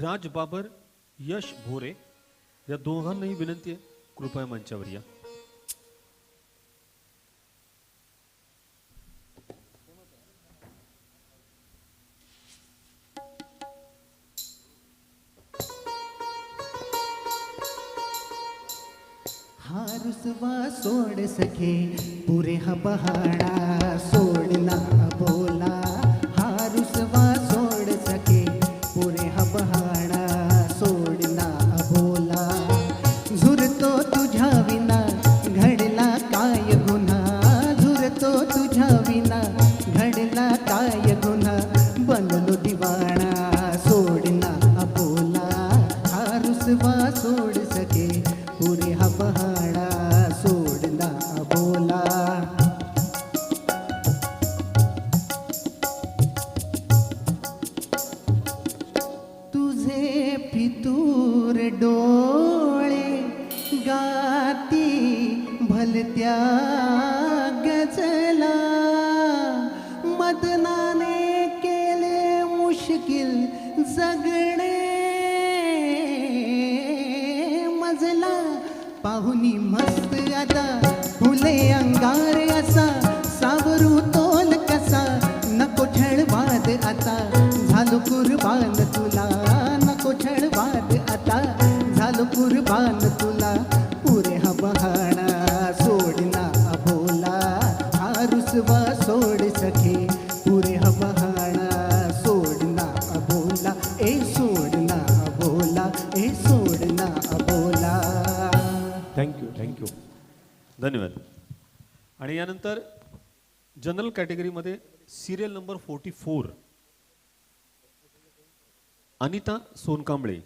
राज बाबर, यश भोरे या दोघांनाही विनंती आहे, कृपया मंचावर या. हा रुसवा सोड सखे पुरे हा बहाडा सोडना बोला. हा रुसवा सोड सखे पुरे हा बहाडा सोडना बोला. झुरतो तुझ्या विना घडला काय गुन्हा. झुरतो तुझ्या विना घडला काय गुन्हा. बनलो दिवाणा सोडना बोला. हा रुसवा सोड सखे पुरे हा बहाडा सोडना बोला. तुझे फितूर डोळे गाती भलत्या गजला. मदनाने केले मुश्किल जगणे. मजला पाहुनी मस्त आता फुले अंगार असा. सावरू तोल कसा नको छळवाद आता. झालो कुर्बान तुला नको छळवाद आता. झालो कुर्बान तुला पुरे हा बहाणा सोडना बोला. हा रुसवा सोड सखे पुरे हा बहाणा सोडना बोला. ए सोडना बोला. ए सोडना बोला. थँक्यू धन्यवाद. आणि यानंतर जनरल कॅटेगरीमध्ये सिरियल नंबर 44 अनिता सोनकांबळे